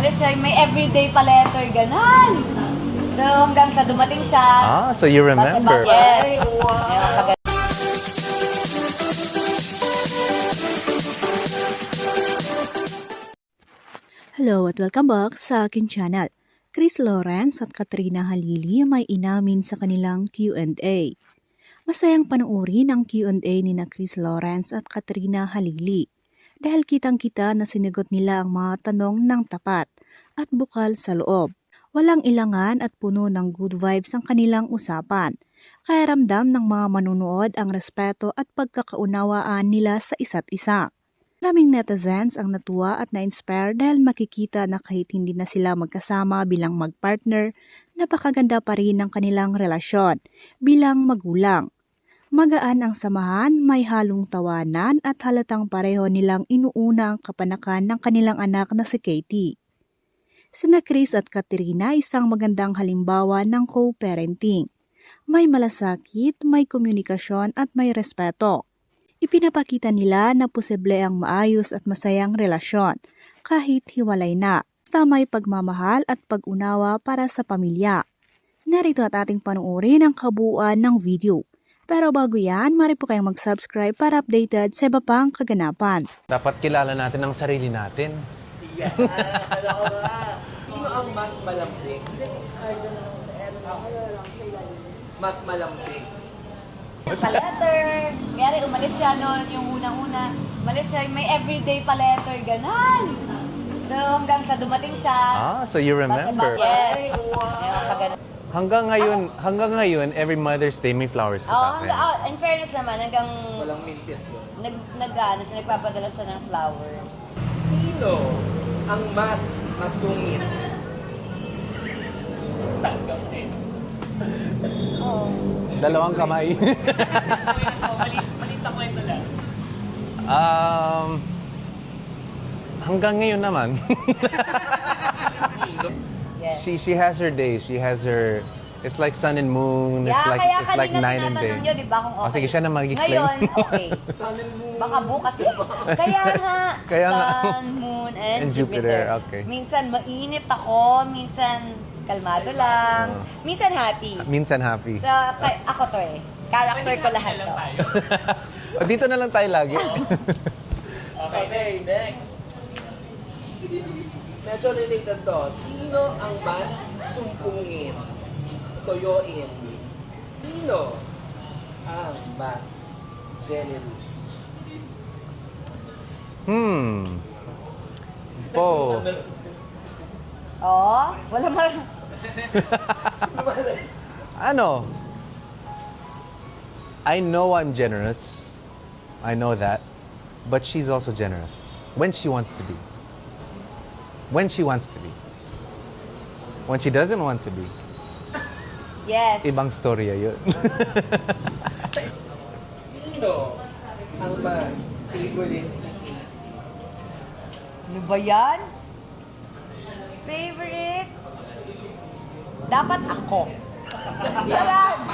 umalis siya, may everyday pa letter, ganon. So, hanggang sa dumating siya. Ah, so you remember. Yes. Hello at welcome back sa akin channel. Chris Lawrence at Katrina Halili may inamin sa kanilang Q&A. Masayang panoorin ang Q&A ni na Chris Lawrence at Katrina Halili dahil kitang-kita na sinagot nila ang mga tanong ng tapat at bukal sa loob. Walang ilangan at puno ng good vibes ang kanilang usapan. Kaya ramdam ng mga manunood ang respeto at pagkakaunawaan nila sa isa't isa. Maraming netizens ang natuwa at na-inspire dahil makikita na kahit hindi na sila magkasama bilang magpartner, napakaganda pa rin ang kanilang relasyon bilang magulang. Magaan ang samahan, may halong tawanan at halatang pareho nilang inuuna ang kapanakan ng kanilang anak na si Katie. Sina Chris at Katrina isang magandang halimbawa ng co-parenting. May malasakit, may komunikasyon at may respeto. Ipinapakita nila na posible ang maayos at masayang relasyon kahit hiwalay na. Basta may pagmamahal at pag-unawa para sa pamilya. Narito at ating panuorin ang kabuuan ng video. Pero bago yan, mari po kayong mag-subscribe para updated sa iba pang kaganapan. Dapat kilala natin ang sarili natin. Yan, alam ko ba? Sino ang mas malambing? Mas malambing. Pa letter. Kaya umalis siya noon, yung unang-una. Umalis siya, may everyday pa letter, ganon. So, hanggang sa dumating siya. Ah, so you remember. Yes. Hanggang ngayon, every Mother's Day may flowers ka sa akin. In fairness naman, hanggang Walang mintis yun. nagpapadala siya ng flowers. Sino ang mas masungit? Tanggap din. Oh. Dalawang kamay. Malit na kwento lang. Hanggang ngayon naman. Yes. She has her days. She has her. It's like sun and moon. Yeah, kaya it's like kanina night and day. tinatanong nyo, di ba, kung okay. Oh, sige, siya na mag-explain. Ngayon, okay. Sun and moon. Baka bukas eh. Kaya nga, Kaya nga. Sun, Moon, and And Jupiter. Jupiter, okay. Minsan mainit ako, minsan kalmado lang, minsan happy. Minsan happy. So, ako to eh. Character ko lahat to. O, dito na lang tayo lagi. Okay, next. Medyo related to. Sino ang mas sumpungin? Toyoin. Sino ang mas generous? Po. Oh, wala ma... Ano? I know I'm generous. I know that. But she's also generous. When she wants to be. When she wants to be. When she doesn't want to be. Yes. Ibang storya yun. Sino ang mas favorite ni Katie? Ano ba yan? Favorite? Dapat ako. Sarap!